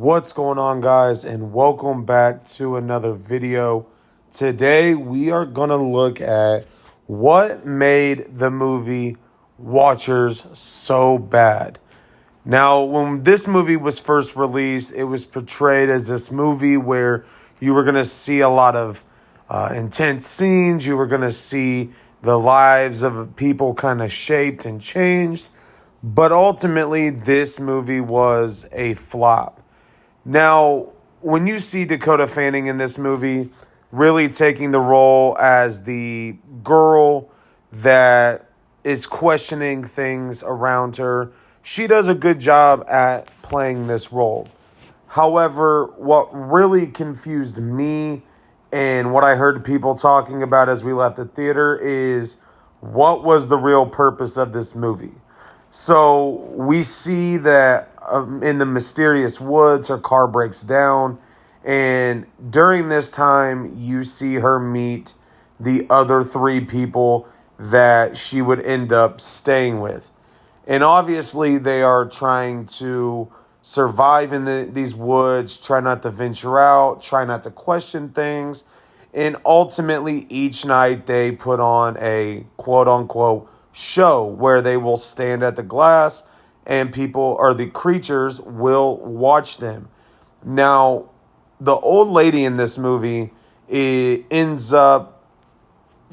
What's going on, guys, and welcome back to another video. Today we are going to look at what made the movie Watchers so bad. Now, when this movie was first released, it was portrayed as this movie where you were going to see a lot of intense scenes. You were going to see the lives of people kind of shaped and changed. But ultimately, this movie was a flop. Now, when you see Dakota Fanning in this movie really taking the role as the girl that is questioning things around her, she does a good job at playing this role. However, what really confused me and what I heard people talking about as we left the theater is what was the real purpose of this movie? So we see that in the mysterious woods, her car breaks down. And during this time, you see her meet the other three people that she would end up staying with. And obviously, they are trying to survive in these woods, try not to venture out, try not to question things. And ultimately, each night they put on a quote-unquote show where they will stand at the glass and people or the creatures will watch them. Now, the old lady in this movie ends up,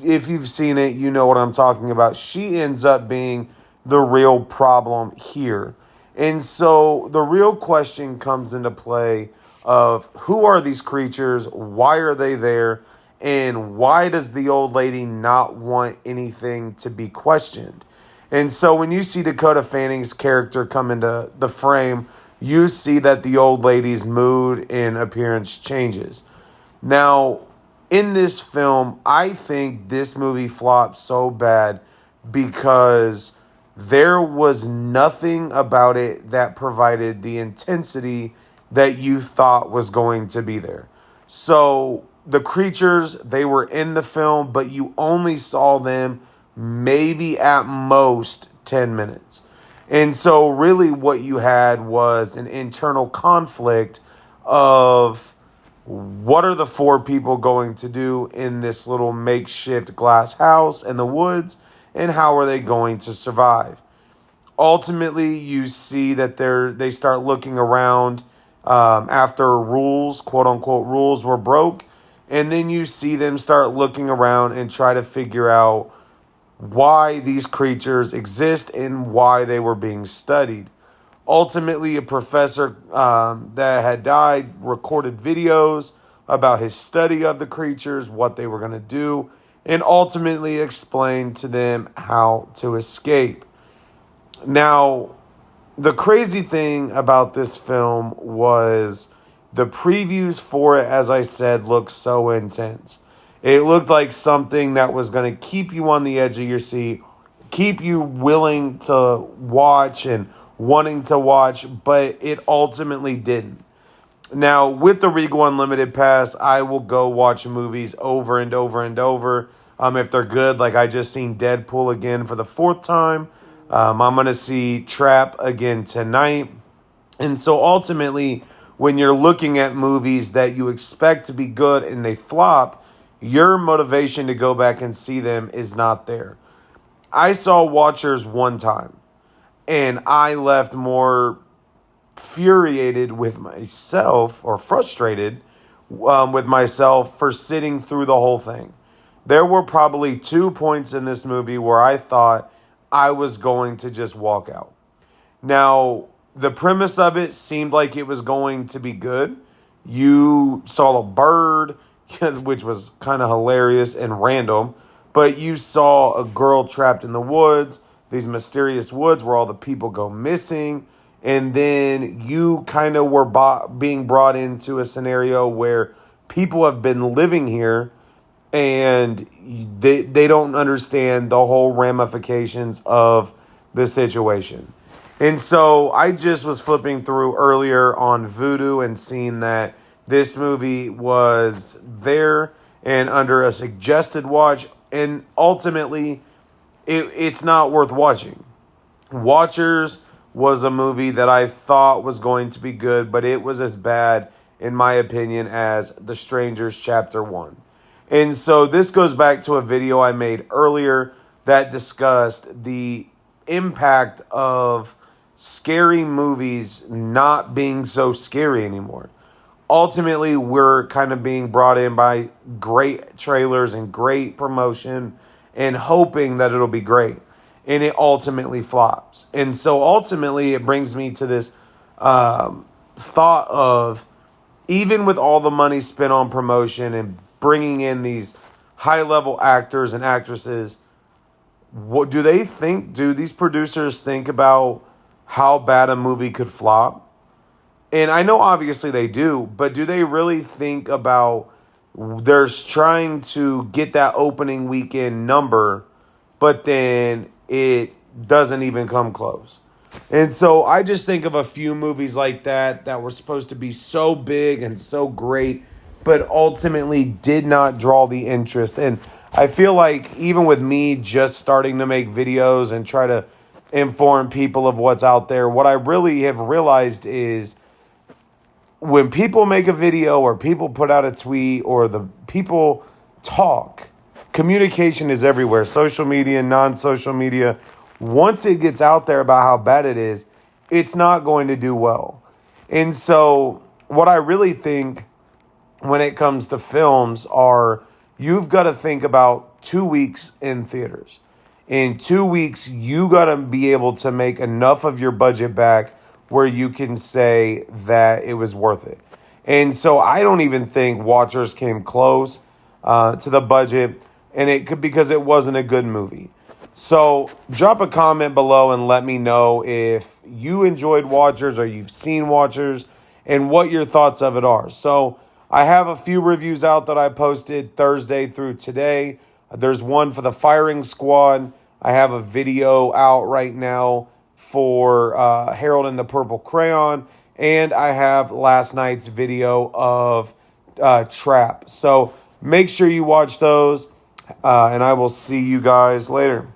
if you've seen it, you know what I'm talking about. She ends up being the real problem here. And so the real question comes into play of who are these creatures? Why are they there? And why does the old lady not want anything to be questioned? And so when you see Dakota Fanning's character come into the frame, you see that the old lady's mood and appearance changes. Now, in this film, I think this movie flopped so bad because there was nothing about it that provided the intensity that you thought was going to be there. So the creatures, they were in the film, but you only saw them maybe at most 10 minutes. And so really what you had was an internal conflict of what are the four people going to do in this little makeshift glass house in the woods, and how are they going to survive? Ultimately, you see that they start looking around after rules, quote-unquote rules, were broke. And then you see them start looking around and try to figure out why these creatures exist and why they were being studied. Ultimately, a professor that had died recorded videos about his study of the creatures, what they were going to do, and ultimately explained to them how to escape. Now, the crazy thing about this film was the previews for it, as I said, looked so intense. It looked like something that was going to keep you on the edge of your seat, keep you willing to watch and wanting to watch, but it ultimately didn't. Now, with the Regal Unlimited Pass, I will go watch movies over and over and over if they're good. Like I just seen Deadpool again for the fourth time. I'm going to see Trap again tonight. And so ultimately, when you're looking at movies that you expect to be good and they flop, your motivation to go back and see them is not there. I saw Watchers one time, and I left more infuriated with myself, or frustrated with myself for sitting through the whole thing. There were probably 2 points in this movie where I thought I was going to just walk out. Now, the premise of it seemed like it was going to be good. You saw a bird, which was kind of hilarious and random, but you saw a girl trapped in the woods, these mysterious woods where all the people go missing, and then you kind of were being brought into a scenario where people have been living here and they don't understand the whole ramifications of the situation. And so I just was flipping through earlier on Vudu and seeing that this movie was there and under a suggested watch. And ultimately, it's not worth watching. Watchers was a movie that I thought was going to be good, but it was as bad, in my opinion, as The Strangers Chapter 1. And so this goes back to a video I made earlier that discussed the impact of scary movies not being so scary anymore. Ultimately, we're kind of being brought in by great trailers and great promotion and hoping that it'll be great. And it ultimately flops. And so ultimately, it brings me to this thought of, even with all the money spent on promotion and bringing in these high-level actors and actresses, what do they think? Do these producers think about how bad a movie could flop? And I know obviously they do, but do they really think about they're trying to get that opening weekend number, but then it doesn't even come close? And so I just think of a few movies like that that were supposed to be so big and so great, but ultimately did not draw the interest. And I feel like even with me just starting to make videos and try to inform people of what's out there, what I really have realized is when people make a video or people put out a tweet or the people talk, communication is everywhere. Social media, non-social media. Once it gets out there about how bad it is, it's not going to do well. And so what I really think when it comes to films are, you've got to think about 2 weeks in theaters. In 2 weeks, you got to be able to make enough of your budget back where you can say that it was worth it. And so I don't even think Watchers came close to the budget, and it could because it wasn't a good movie. So drop a comment below and let me know if you enjoyed Watchers or you've seen Watchers and what your thoughts of it are. So I have a few reviews out that I posted Thursday through today. There's one for The Firing Squad. I have a video out right now for Harold and the Purple Crayon. And I have last night's video of Trap. So make sure you watch those. And I will see you guys later.